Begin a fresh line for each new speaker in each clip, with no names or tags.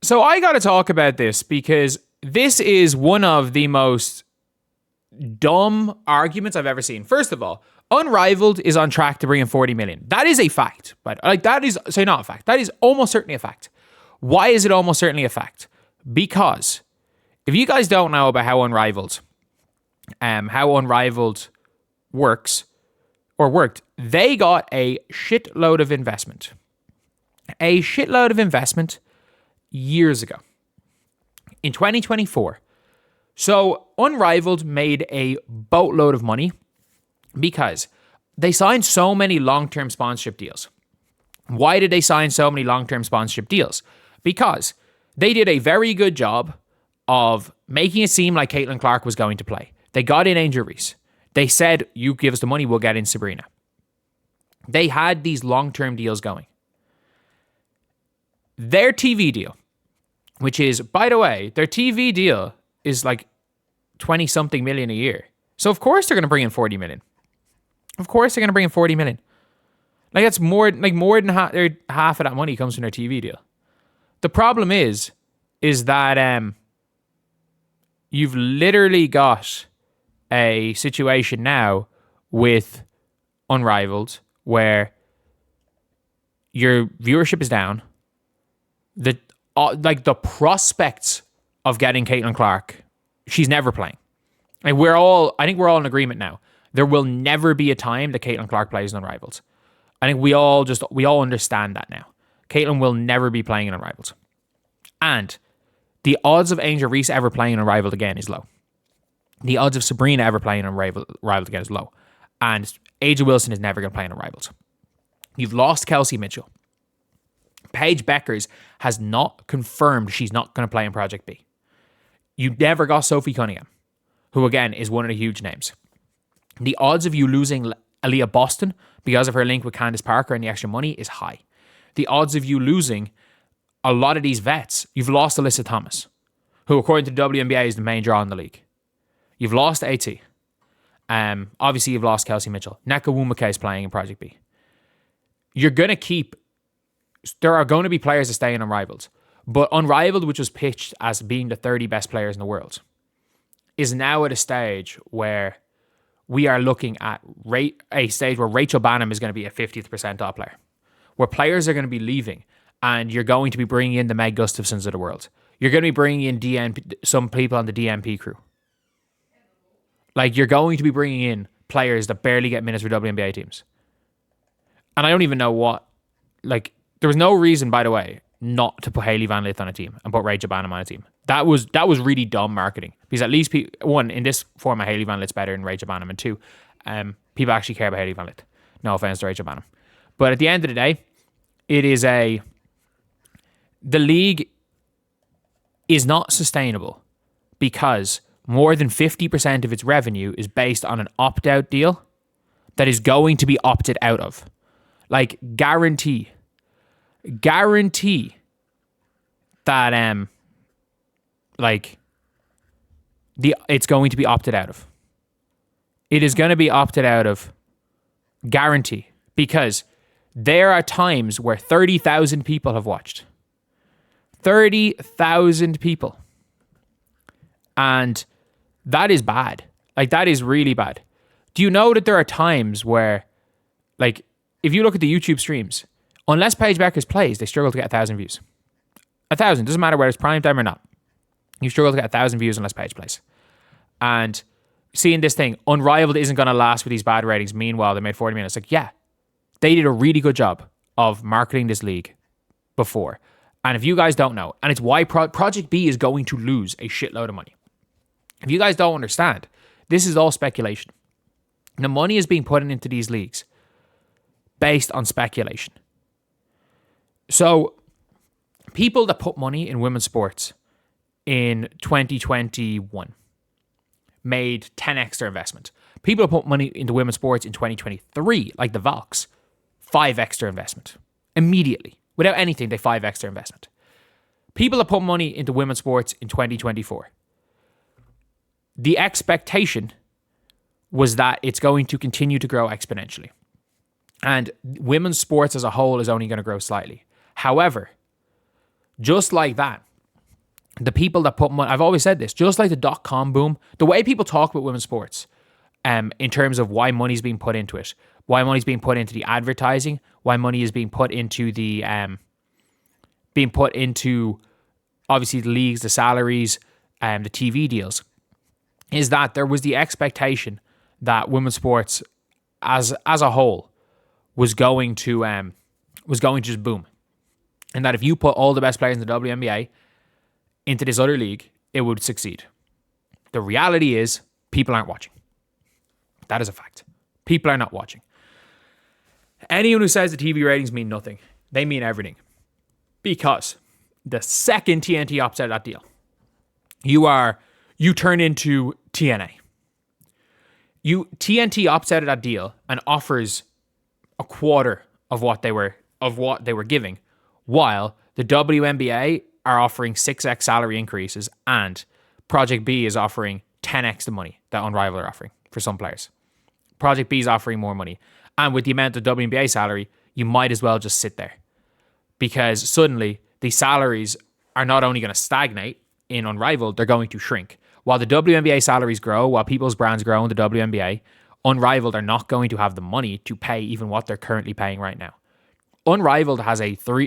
So I got to talk about this because this is one of the most dumb arguments I've ever seen. First of all, Unrivaled is on track to bring in 40 million. That is a fact, but that is not a fact. That is almost certainly a fact. Why is it almost certainly a fact? Because if you guys don't know about how Unrivaled works or worked, they got a shitload of investment. A shitload of investment years ago. In 2024. So Unrivaled made a boatload of money because they signed so many long-term sponsorship deals. Why did they sign so many long-term sponsorship deals? Because they did a very good job of making it seem like Caitlin Clark was going to play. They got in Angel Reese. They said, you give us the money, we'll get in Breanna. They had these long-term deals going. Their TV deal, which is, by the way, their TV deal is like 20-something million a year. So of course they're going to bring in 40 million. Of course they're going to bring in 40 million. Like that's more than half of that money comes from their TV deal. The problem is that you've literally got a situation now with Unrivaled where your viewership is down. The prospects of getting Caitlin Clark, she's never playing. Like I think we're all in agreement now. There will never be a time that Caitlin Clark plays in Unrivaled. I think we all understand that now. Caitlin will never be playing in Unrivaled. And the odds of Angel Reese ever playing in Unrivaled again is low. The odds of Breanna ever playing in Unrivaled again is low. And Angel Wilson is never going to play in Unrivaled. You've lost Kelsey Mitchell. Paige Bueckers has not confirmed she's not going to play in Project B. You never got Sophie Cunningham, who again is one of the huge names. The odds of you losing Aaliyah Boston because of her link with Candace Parker and the extra money is high. The odds of you losing a lot of these vets, you've lost Alyssa Thomas, who according to the WNBA is the main draw in the league. You've lost AT. Obviously you've lost Kelsey Mitchell. Nneka Nwumeke is playing in Project B. There are going to be players that stay in Unrivaled. But Unrivaled, which was pitched as being the 30 best players in the world, is now at a stage where we are looking at a stage where Rachel Banham is going to be a 50th percentile player, where players are going to be leaving, and you're going to be bringing in the Meg Gustafsons of the world. You're going to be bringing in some people on the DMP crew. Like, you're going to be bringing in players that barely get minutes for WNBA teams. And I don't even know what, like, there was no reason, by the way, not to put Hailey Van Lith on a team and put Rachel Banham on a team. That was really dumb marketing. Because at least, one, in this format, Hailey Van Lith's better than Rachel Banham. And two, people actually care about Hailey Van Lith. No offense to Rachel Banham. But at the end of the day, the league is not sustainable because more than 50% of its revenue is based on an opt-out deal that is going to be opted out of. Like, guarantee that it's going to be opted out of. It is going to be opted out of, guarantee, because there are times where 30,000 people have watched. 30,000 people. And that is bad. Like, that is really bad. Do you know that there are times where, like, if you look at the YouTube streams, unless Paige Bueckers plays, they struggle to get 1,000 views. 1,000. Doesn't matter whether it's prime time or not. You struggle to get 1,000 views unless Paige plays. And seeing this thing, Unrivaled isn't going to last with these bad ratings. Meanwhile, they made 40 million. It's like, yeah, they did a really good job of marketing this league before. And if you guys don't know, and it's why Project B is going to lose a shitload of money. If you guys don't understand, this is all speculation. The money is being put into these leagues based on speculation. So, people that put money in women's sports in 2021 made 10x their investment. People that put money into women's sports in 2023, like the Valks, 5x their investment. Immediately. Without anything, they 5x their investment. People that put money into women's sports in 2024, the expectation was that it's going to continue to grow exponentially. And women's sports as a whole is only going to grow slightly. However, just like that, the people that put money, I've always said this, just like the .com boom, the way people talk about women's sports, in terms of why money's being put into it, why money's being put into the advertising, why money is being put into obviously the leagues, the salaries, the TV deals, is that there was the expectation that women's sports as a whole was going to just boom, and that if you put all the best players in the WNBA into this other league, it would succeed. The reality is people aren't watching. That is a fact. People are not watching. Anyone who says the TV ratings mean nothing, they mean everything. Because the second TNT opts out of that deal, you turn into TNA. TNT opts out of that deal and offers a quarter of what they were giving, while the WNBA are offering 6x salary increases, and Project B is offering 10x the money that Unrivaled are offering for some players. Project B is offering more money. And with the amount of WNBA salary, you might as well just sit there. Because suddenly, the salaries are not only going to stagnate in Unrivaled, they're going to shrink. While the WNBA salaries grow, while people's brands grow in the WNBA, Unrivaled are not going to have the money to pay even what they're currently paying right now. Unrivaled has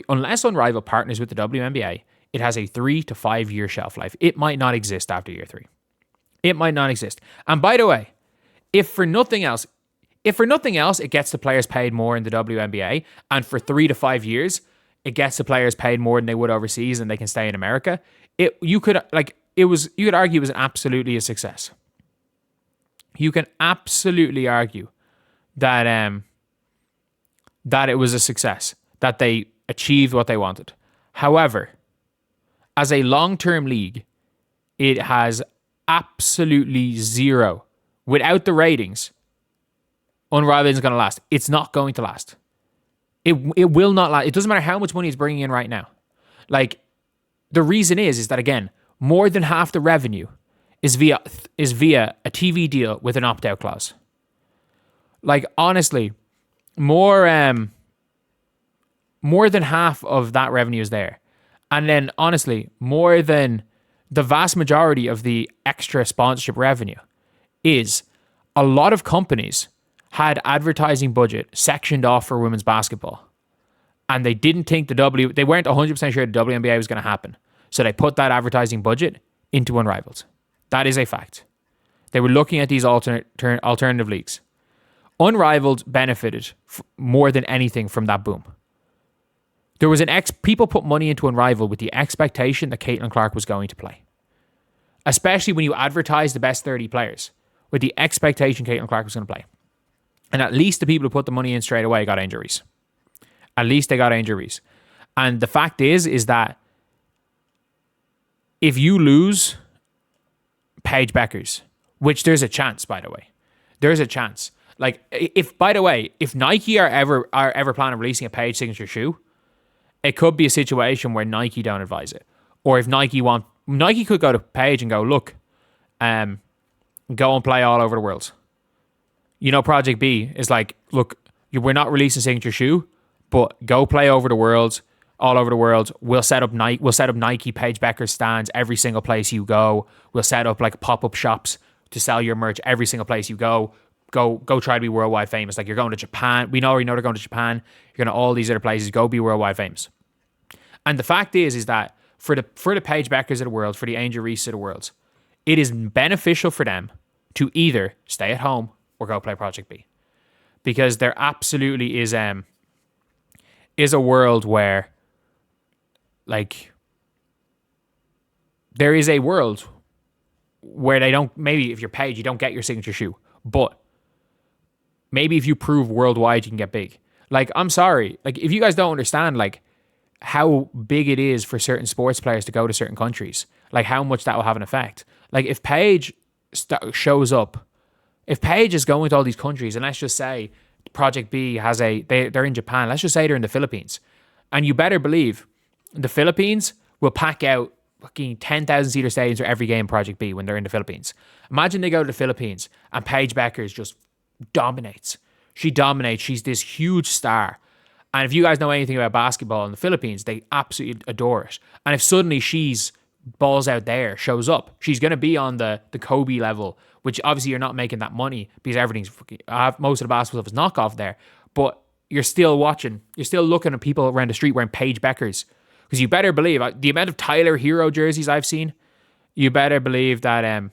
unless Unrivaled partners with the WNBA, it has a 3 to 5 year shelf life. It might not exist after year 3. It might not exist. And by the way, if for nothing else, it gets the players paid more in the WNBA, and for 3 to 5 years, it gets the players paid more than they would overseas, and they can stay in America. You could argue it was absolutely a success. You can absolutely argue that it was a success, that they achieved what they wanted. However, as a long-term league, it has absolutely zero. Without the ratings, Unrivaled isn't going to last. It's not going to last. It will not last. It doesn't matter how much money it's bringing in right now. Like, the reason is that, again, more than half the revenue is via a TV deal with an opt-out clause. Like, honestly, more than half of that revenue is there. And then, honestly, more than the vast majority of the extra sponsorship revenue is a lot of companies had advertising budget sectioned off for women's basketball. And they didn't think they weren't 100% sure the WNBA was going to happen. So they put that advertising budget into Unrivaled. That is a fact. They were looking at these alternative leagues. Unrivaled benefited more than anything from that boom. There was people put money into Unrivaled with the expectation that Caitlin Clark was going to play. Especially when you advertise the best 30 players with the expectation Caitlin Clark was going to play. And at least the people who put the money in straight away got Angel Reese. At least they got Angel Reese. And the fact is that if you lose Paige Bueckers, which there's a chance, by the way, there's a chance. Like, if Nike are ever planning on releasing a Paige signature shoe, it could be a situation where Nike don't advise it. Or if Nike could go to Paige and go, look, go and play all over the world. You know, Project B is like, look, we're not releasing a signature shoe, but go play over the world, all over the world. We'll set up Nike Paige Bueckers stands every single place you go. We'll set up like pop-up shops to sell your merch every single place you go. Go try to be worldwide famous. Like, you're going to Japan. We already know they're going to Japan. You're going to all these other places. Go be worldwide famous. And the fact is that for the Paige Bueckers of the world, for the Angel Reese of the world, it is beneficial for them to either stay at home or go play Project B. Because there absolutely is a world where, like, there is a world where they don't, maybe if you're Paige, you don't get your signature shoe. But maybe if you prove worldwide, you can get big. Like, I'm sorry. Like, if you guys don't understand, like, how big it is for certain sports players to go to certain countries, like, how much that will have an effect. Like, if Paige shows up, if Paige is going to all these countries, and let's just say Project B they're in Japan, let's just say they're in the Philippines, and you better believe the Philippines will pack out fucking 10,000 seater stadiums for every game Project B when they're in the Philippines. Imagine they go to the Philippines and Paige Bueckers just dominates. She dominates. She's this huge star. And if you guys know anything about basketball in the Philippines, they absolutely adore it. And if suddenly she's balls out there shows up, she's going to be on the Kobe level, which obviously you're not making that money because everything's most of the basketball stuff is knockoff there. But you're still watching, you're still looking at people around the street wearing Paige Bueckers. Because you better believe the amount of Tyler Hero jerseys I've seen, you better believe that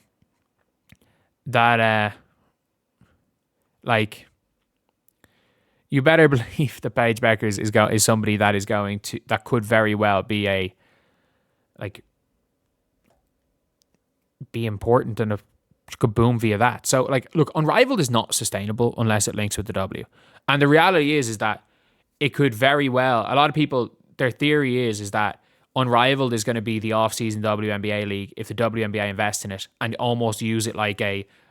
you better believe that Paige Bueckers is somebody that is going to, that could very well be be important and could boom via that. So look, Unrivaled is not sustainable unless it links with the W. And the reality is that it could very well, a lot of people, their theory is that Unrivaled is going to be the off-season WNBA league if the WNBA invests in it and almost use it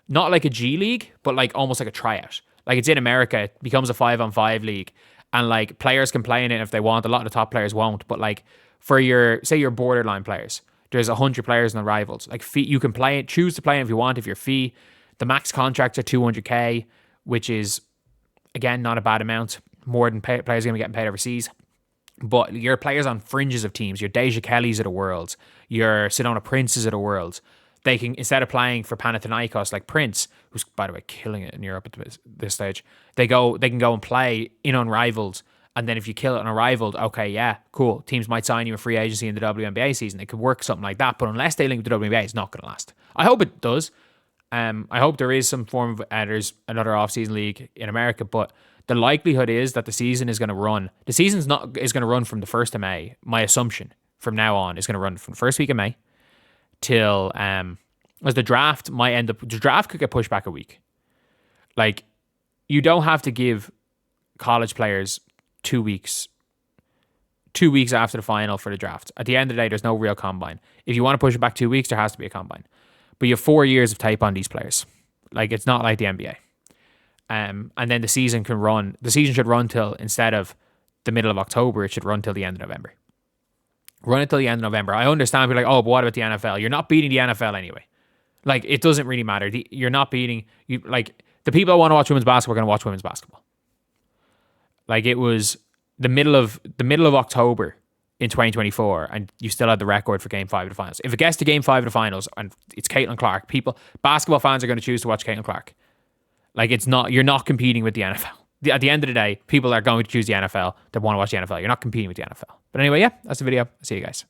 not like a G League, but almost like a tryout. Like it's in America, it becomes a 5-on-5 league, and players can play in it if they want. A lot of the top players won't, but for your borderline players, there's 100 players in Unrivaled. You can play it, choose to play it if you want. If your fee, the max contracts are $200K, which is again not a bad amount, more than players are going to be getting paid overseas. But your players on fringes of teams, your Deja Kellys of the world, your Sedona Princes of the world, they can, instead of playing for Panathinaikos like Prince, who's by the way killing it in Europe at this stage, they can go and play in Unrivaled, and then if you kill it on Unrivaled, okay, yeah, cool. Teams might sign you a free agency in the WNBA season. It could work something like that, but unless they link with the WNBA, it's not going to last. I hope it does. I hope there is some form of there's another off-season league in America, but the likelihood is that the season is going to run. The season's not is going to run from the 1st of May. My assumption from now on is going to run from the first week of May till as the draft might end up. The draft could get pushed back a week. You don't have to give college players 2 weeks. 2 weeks after the final for the draft. At the end of the day, there's no real combine. If you want to push it back 2 weeks, there has to be a combine. But you have 4 years of tape on these players. It's not like the NBA. And then the season can run. The season should run till, instead of the middle of October, it should run till the end of November. Run it till the end of November. I understand people oh, but what about the NFL? You're not beating the NFL anyway. It doesn't really matter. You're not beating you. The people that want to watch women's basketball are going to watch women's basketball. It was the middle of October in 2024, and you still had the record for Game 5 of the finals. If it gets to Game 5 of the finals and it's Caitlin Clark, basketball fans are going to choose to watch Caitlin Clark. You're not competing with the NFL. At the end of the day, people are going to choose the NFL. They want to watch the NFL. You're not competing with the NFL. But anyway, yeah, that's the video. I'll see you guys.